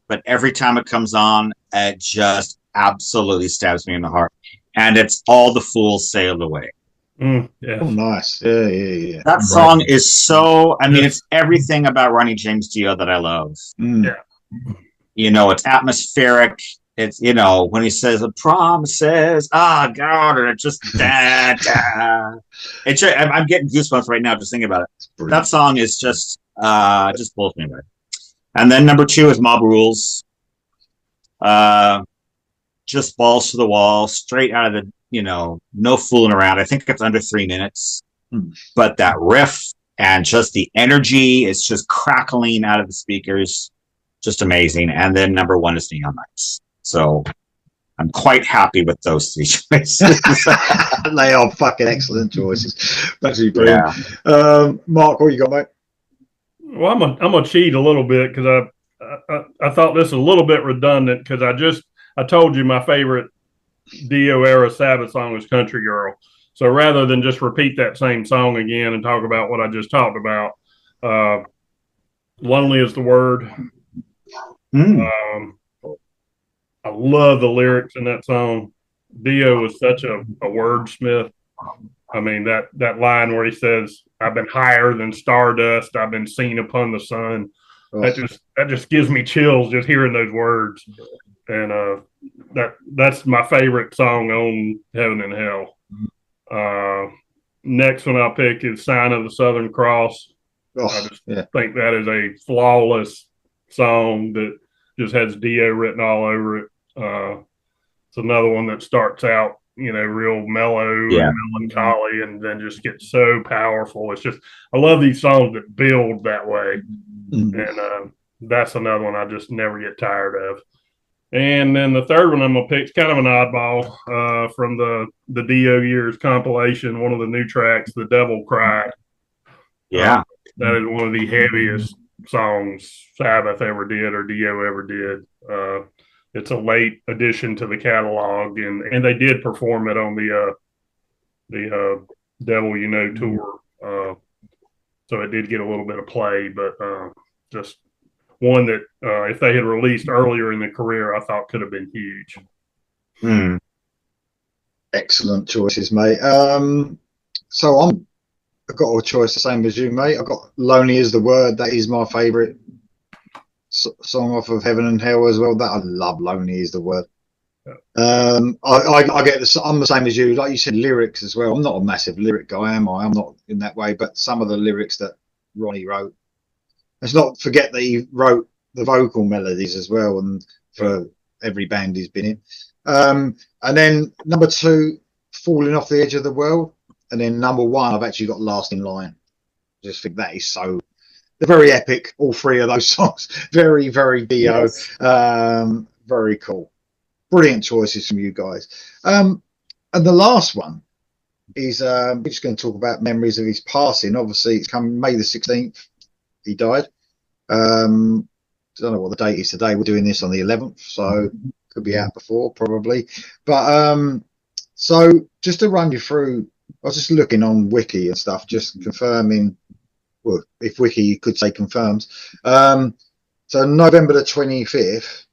But every time it comes on, it just absolutely stabs me in the heart. And it's All the Fools Sailed Away. Yeah. Oh, nice. Yeah. That song is so, it's everything about Ronnie James Dio that I love. Yeah. It's atmospheric. It's, when he says the promises, God, and it just, I'm getting goosebumps right now just thinking about it. That song is just blows me away. And then number 2 is Mob Rules. Just balls to the wall, straight out of the, no fooling around. I think it's under 3 minutes. But that riff and just the energy is just crackling out of the speakers. Just amazing. And then number 1 is Neon Nights. So I'm quite happy with those 3 choices. They are fucking excellent choices. That's brilliant. Yeah. Mark, what you got, mate? Well, I'm gonna cheat a little bit, because I thought this was a little bit redundant, because I told you my favorite Dio era Sabbath song was Country Girl. So rather than just repeat that same song again and talk about what I just talked about, Lonely is the Word. I love the lyrics in that song. Dio was such a wordsmith. I mean, that line where he says, "I've been higher than stardust. I've been seen upon the sun." Oh. That just gives me chills just hearing those words. And that's my favorite song on Heaven and Hell. Next one I'll pick is Sign of the Southern Cross. I just think that is a flawless song that just has Dio written all over it. It's another one that starts out, real mellow and melancholy, and then just gets so powerful. It's just, I love these songs that build that way. And that's another one I just never get tired of. And then the third one I'm going to pick is kind of an oddball from the Dio Years compilation, one of the new tracks, The Devil Cried. Yeah. That is one of the heaviest songs Sabbath ever did or Dio ever did. It's a late addition to the catalog, and they did perform it on the Devil You Know tour. So it did get a little bit of play, but just one that if they had released earlier in the career, I thought could have been huge. Excellent choices, mate. So I've got a choice the same as you, mate. I've got Lonely is the Word. That is my favourite song off of Heaven and Hell as well. That I love. Lonely is the Word. I get this. I'm the same as you. Like you said, lyrics as well. I'm not a massive lyric guy, am I? I'm not in that way. But some of the lyrics that Ronnie wrote. Let's not forget that he wrote the vocal melodies as well, and for every band he's been in. And then number 2, Falling Off the Edge of the World. And then number 1, I've actually got Last in Line. I just think that is so... They're very epic, all 3 of those songs. Very, very Dio. Yes. Very cool. Brilliant choices from you guys. And the last one is... we're just going to talk about memories of his passing. Obviously, it's come May the 16th. He died. I don't know what the date is today. We're doing this on the 11th, so could be out before, probably. But so just to run you through... I was just looking on Wiki and stuff, just confirming, well, if Wiki could say confirms. So November the 25th,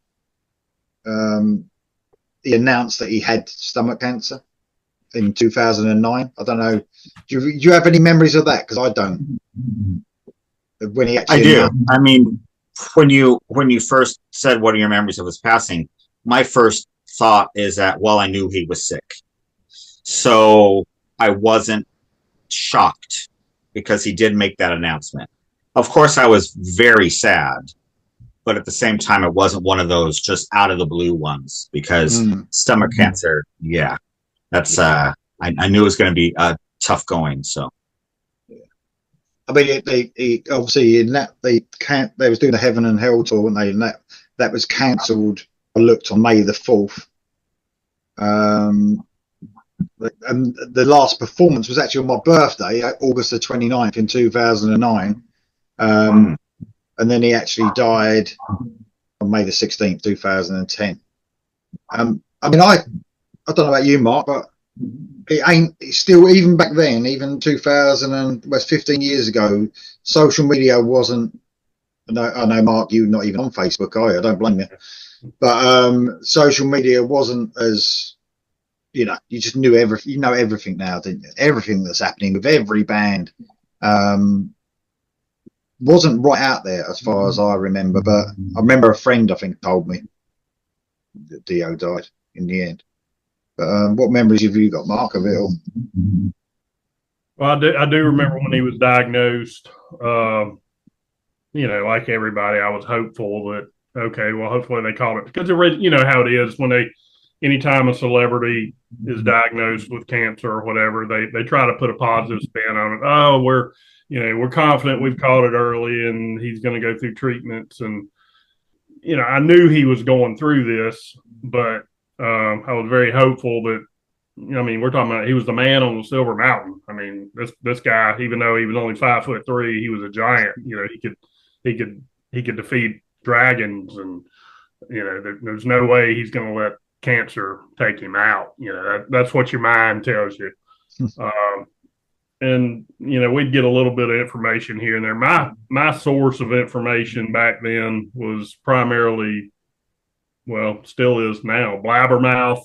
he announced that he had stomach cancer in 2009. I don't know. Do you have any memories of that? Because I don't. When he actually I do. I mean, when you first said what are your memories of his passing, my first thought is that, well, I knew he was sick. So I wasn't shocked because he did make that announcement. Of course, I was very sad, but at the same time, it wasn't one of those just out of the blue ones because stomach cancer, that's I knew it was going to be tough going. So, I mean, they obviously in that they was doing a Heaven and Hell tour, weren't they? And that was cancelled. I looked on May the 4th. And the last performance was actually on my birthday, August the 29th in 2009. And then he actually died on May the 16th, 2010. I mean, I don't know about you, Mark, but it's still, even back then, even 15 years ago, social media wasn't, I know, Mark, you're not even on Facebook, are you? I don't blame you. But social media wasn't as... you just knew everything. You know everything now, didn't you? Everything that's happening with every band wasn't right out there as far as I remember. But I remember a friend, I think, told me that Dio died in the end. But what memories have you got, Mark, of it all? Well, I do remember when he was diagnosed. Like everybody, I was hopeful that, okay, well, hopefully they caught it, because you know how it is when anytime a celebrity is diagnosed with cancer or whatever, they try to put a positive spin on it. Oh, we're confident we've caught it early and he's going to go through treatments. And, I knew he was going through this, but I was very hopeful that, we're talking about, he was the man on the Silver Mountain. I mean, this guy, even though he was only 5'3", he was a giant. He could defeat dragons, and there's no way he's going to let cancer take him out. That's what your mind tells you. And we'd get a little bit of information here and there. My source of information back then was primarily, well, still is now, blabbermouth,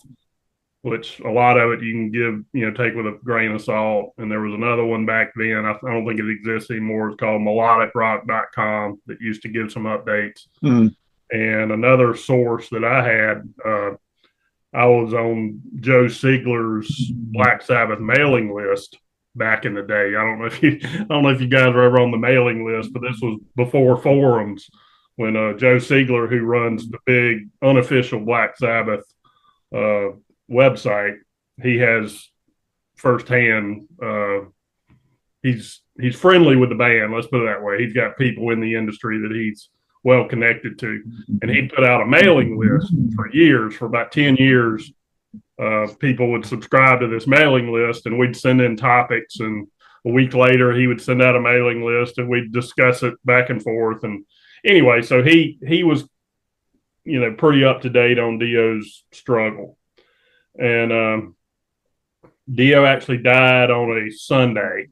which a lot of it you can take with a grain of salt. And there was another one back then, I don't think it exists anymore. It's called melodicrock.com that used to give some updates. And another source that I had, I was on Joe Sigler's Black Sabbath mailing list back in the day. I don't know if you guys were ever on the mailing list, but this was before forums, when Joe Sigler, who runs the big unofficial Black Sabbath website, he has firsthand. He's friendly with the band. Let's put it that way. He's got people in the industry that he's well connected to, and he put out a mailing list for years, for about 10 years. People would subscribe to this mailing list, and we'd send in topics, and a week later he would send out a mailing list, and we'd discuss it back and forth. And anyway, so he was pretty up to date on Dio's struggle. And Dio actually died on a Sunday,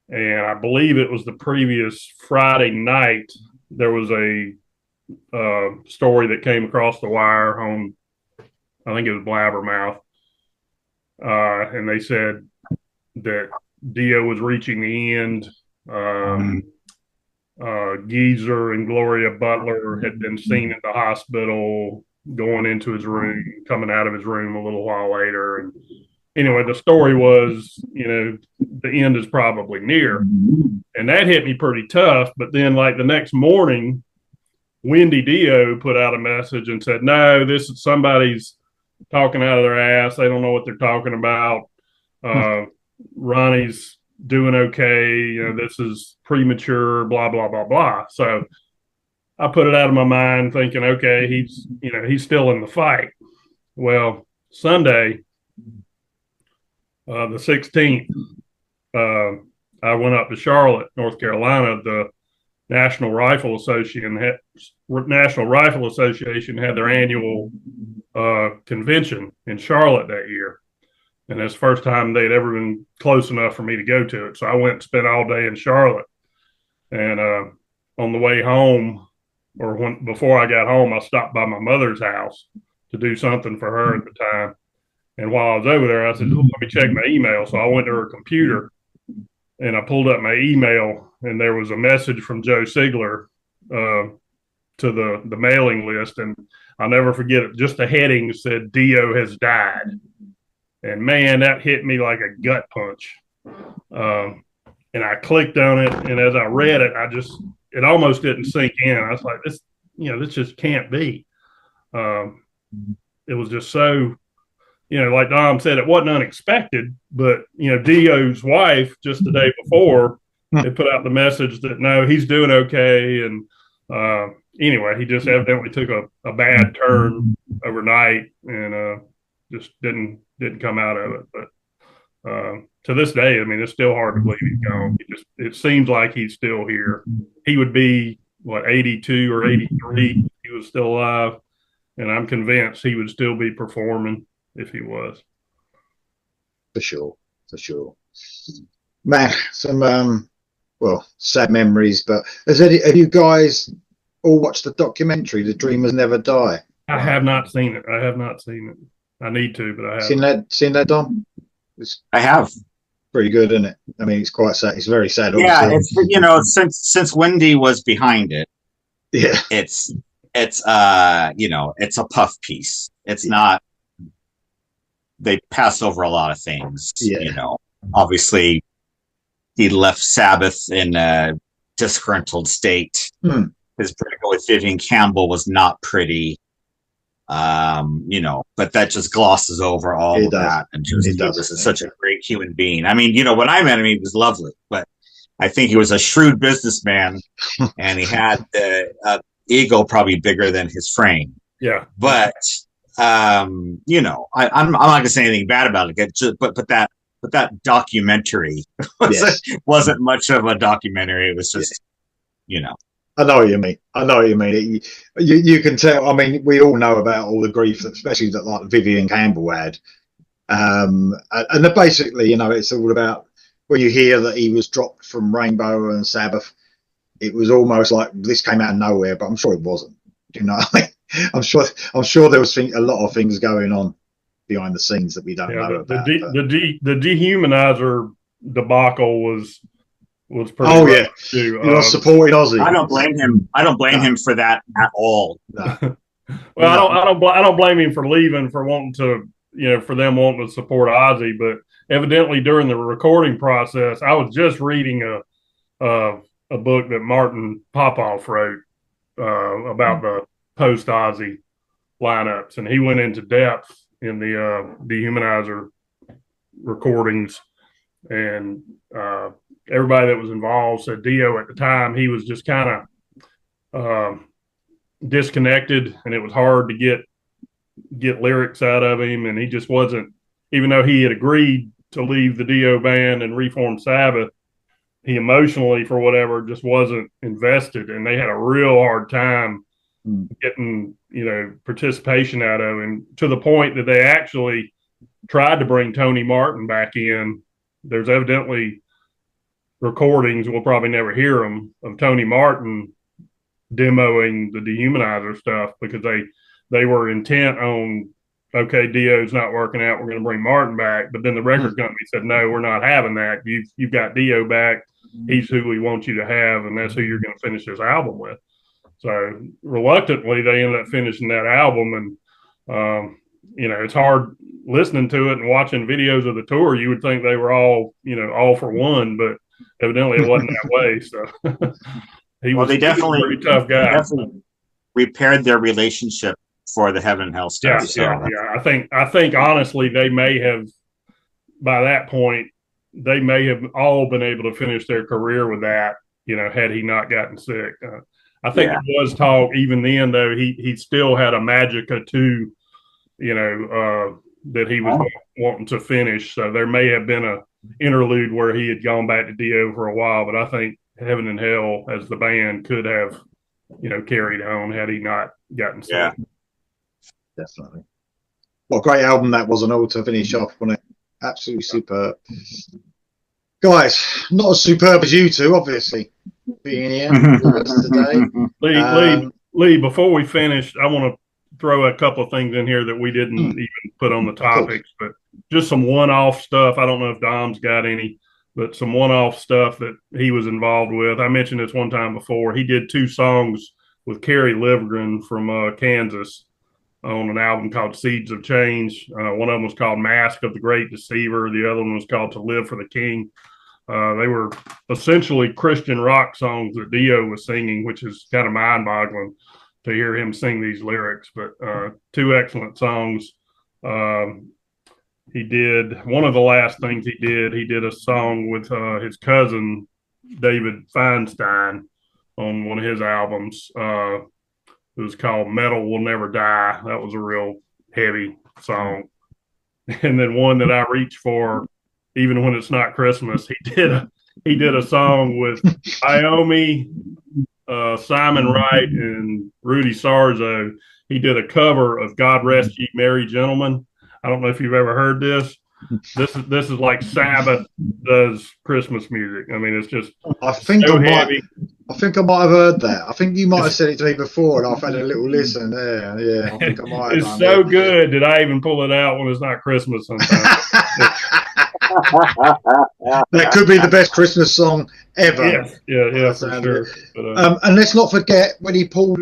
and I believe it was the previous Friday night. There was a story that came across the wire on, I think it was Blabbermouth, and they said that Dio was reaching the end. Geezer and Gloria Butler had been seen at the hospital, going into his room, coming out of his room a little while later. And anyway, the story was, the end is probably near. And that hit me pretty tough. But then, like, the next morning, Wendy Dio put out a message and said, no, this is somebody's talking out of their ass. They don't know what they're talking about. Ronnie's doing okay. This is premature, blah, blah, blah, blah. So I put it out of my mind thinking, okay, he's still in the fight. Well, Sunday, the 16th, I went up to Charlotte, North Carolina. The National Rifle Association had their annual convention in Charlotte that year. And it's the first time they'd ever been close enough for me to go to it. So I went and spent all day in Charlotte. And on the way home, before I got home, I stopped by my mother's house to do something for her at the time. And while I was over there, I said, let me check my email. So I went to her computer and I pulled up my email, and there was a message from Joe Sigler to the mailing list. And I'll never forget it. Just the heading said, Dio has died. And man, that hit me like a gut punch. And I clicked on it, and as I read it, it almost didn't sink in. I was like, this just can't be. It was just so, like Dom said, it wasn't unexpected, but, Dio's wife just the day before had put out the message that, no, he's doing okay. And anyway, he just evidently took a bad turn overnight, and just didn't come out of it. But to this day, I mean, it's still hard to believe he's gone. It seems like he's still here. He would be, 82 or 83 if he was still alive. And I'm convinced he would still be performing if he was. For sure. Man, some, sad memories. But have you guys all watched the documentary, The Dreamers Never Die? I have not seen it. I need to, but I haven't. Seen that, Dom? I have. Pretty good, isn't it? I mean, it's quite sad. It's very sad. Yeah, it's since Wendy was behind it. Yeah, it's a puff piece. It's not. They pass over a lot of things. Yeah. Obviously, he left Sabbath in a disgruntled state. His breakup with Vivian Campbell was not pretty. But that just glosses over all of that. And just, this is such a great human being. I mean, when I met him, he was lovely, but I think he was a shrewd businessman, and he had the ego probably bigger than his frame. Yeah. But, I'm not going to say anything bad about it, but that documentary wasn't much of a documentary. It was just, I know what you mean. I know what you mean. You can tell. I mean, we all know about all the grief, that, especially that like Vivian Campbell had. And basically, you know, it's all about when you hear that he was dropped from Rainbow and Sabbath. It was almost like this came out of nowhere, but I'm sure it wasn't. You know, what I mean? I'm sure there was a lot of things going on behind the scenes that we don't know about. The Dehumanizer debacle was pretty. Oh yeah, too. You're supporting Ozzy. I don't blame him. I don't blame him for that at all. No. Well, I don't blame him for leaving, for wanting to, you know, for them wanting to support Ozzy. But evidently during the recording process, I was just reading a book that Martin Popoff wrote about the post Ozzy lineups, and he went into depth in the Dehumanizer recordings, and everybody that was involved said Dio at the time, he was just kind of disconnected, and it was hard to get lyrics out of him, and he just wasn't, even though he had agreed to leave the Dio band and reform Sabbath, he emotionally, for whatever, just wasn't invested, and they had a real hard time getting, you know, participation out of him, to the point that they actually tried to bring Tony Martin back in. There's evidently recordings, we'll probably never hear them, of Tony Martin demoing the Dehumanizer stuff, because they were intent on, okay, Dio's not working out, we're going to bring Martin back. But then the record company said, no, we're not having that. You've got Dio back. He's who we want you to have, and that's who you're going to finish this album with. So reluctantly, they ended up finishing that album. And, you know, it's hard listening to it and watching videos of the tour. You would think they were all, you know, all for one, but evidently it wasn't that way. So he was a pretty tough guy. They definitely repaired their relationship for the Heaven and Hell stuff. Yeah. I think honestly, they may have, by that point, they may have all been able to finish their career with that, you know, had he not gotten sick. I think there was talk even then, though, he still had a Magica 2, you know, that he was wanting to finish. So there may have been a interlude where he had gone back to Dio for a while, but I think Heaven and Hell as the band could have, you know, carried on had he not gotten sick. Yeah, definitely. What a great album that was, and all to finish off, wasn't it? Absolutely superb. Guys, not as superb as you two, obviously, being here with us today. Lee, before we finish, I want to throw a couple of things in here that we didn't even put on the topics, but just some one-off stuff. I don't know if Dom's got any, but some one-off stuff that he was involved with. I mentioned this one time before. He did 2 songs with Kerry Livgren from Kansas on an album called Seeds of Change. One of them was called Mask of the Great Deceiver. The other one was called To Live for the King. They were essentially Christian rock songs that Dio was singing, which is kind of mind-boggling to hear him sing these lyrics. But 2 excellent songs. He did, one of the last things he did a song with his cousin, David Feinstein, on one of his albums. It was called Metal Will Never Die. That was a real heavy song. And then one that I reach for, even when it's not Christmas, he did a song with Iommi, Simon Wright, and Rudy Sarzo. He did a cover of God Rest Ye Merry Gentlemen. I don't know if you've ever heard this. This is like Sabbath does Christmas music. I mean, it's just I think so I heavy. might have heard that. I think you might have said it to me before, and I've had a little listen there. Yeah, I think I might have. It's so good that I even pull it out when it's not Christmas sometimes. That could be the best Christmas song ever. Yeah, for sure. But, and let's not forget when he pulled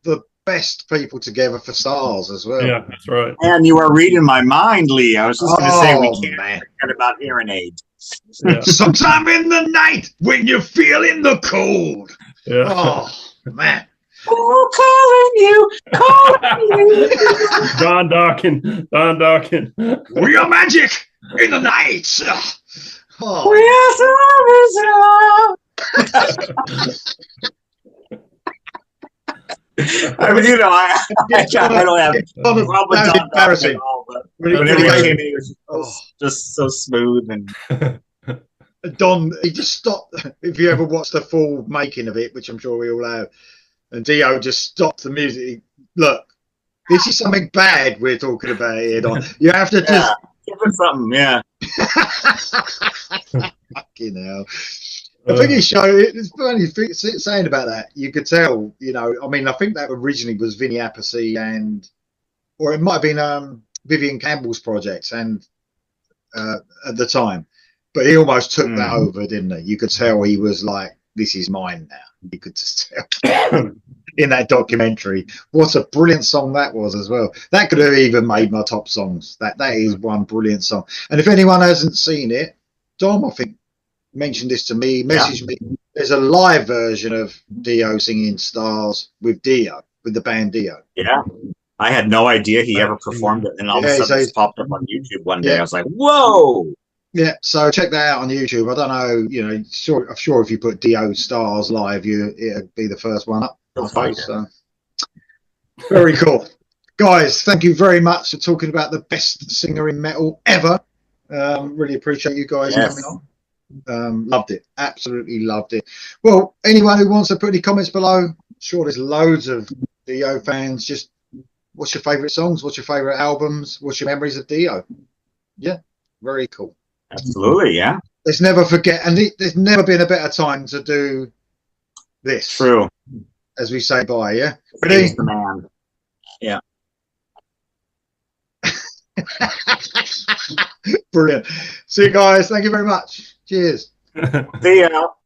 the best people together for Stars as well. Yeah, that's right. And you are reading my mind, Lee. I was just going to say we can't forget about Hearing Aid. Yeah. Sometime in the night when you're feeling the cold. Yeah. Oh man. Oh, calling you. Don Dawkins. We are magic in the night. Oh. I mean, you know, I don't have a problem with Don Dawkins at all, but whenever he came in, he was just so smooth and Don, he just stopped. If you ever watched the full making of it, which I'm sure we all have, and Dio just stopped the music. Look, this is something bad we're talking about here, Don. You have to just give us something, yeah. Fucking hell. The thing is, show it's funny saying about that. You could tell, you know. I mean, I think that originally was Vinny Appice or it might have been Vivian Campbell's project, and at the time, but he almost took that over, didn't he? You could tell he was like, "This is mine now." You could just tell in that documentary. What a brilliant song that was as well. That could have even made my top songs. That is one brilliant song. And if anyone hasn't seen it, Dom, I think, mentioned this to me, messaged me. There's a live version of Dio singing Stars with Dio, with the band Dio. Yeah. I had no idea he ever performed it, and all of a sudden it's popped up on YouTube one day. I was like, whoa! Yeah, so check that out on YouTube. I don't know, you know, I'm sure if you put Dio Stars live, it'll be the first one up. So. Very cool. Guys, thank you very much for talking about the best singer in metal ever. Really appreciate you guys coming on. Loved it, absolutely loved it. Well, anyone who wants to put any comments below, I'm sure there's loads of Dio fans. Just what's your favorite songs, what's your favorite albums, what's your memories of Dio? Yeah, very cool. Absolutely, yeah. Let's never forget, and there's never been a better time to do this. True. As we say bye, yeah. Ready? He's the man. Yeah. Brilliant. See you guys. Thank you very much. Cheers. See ya.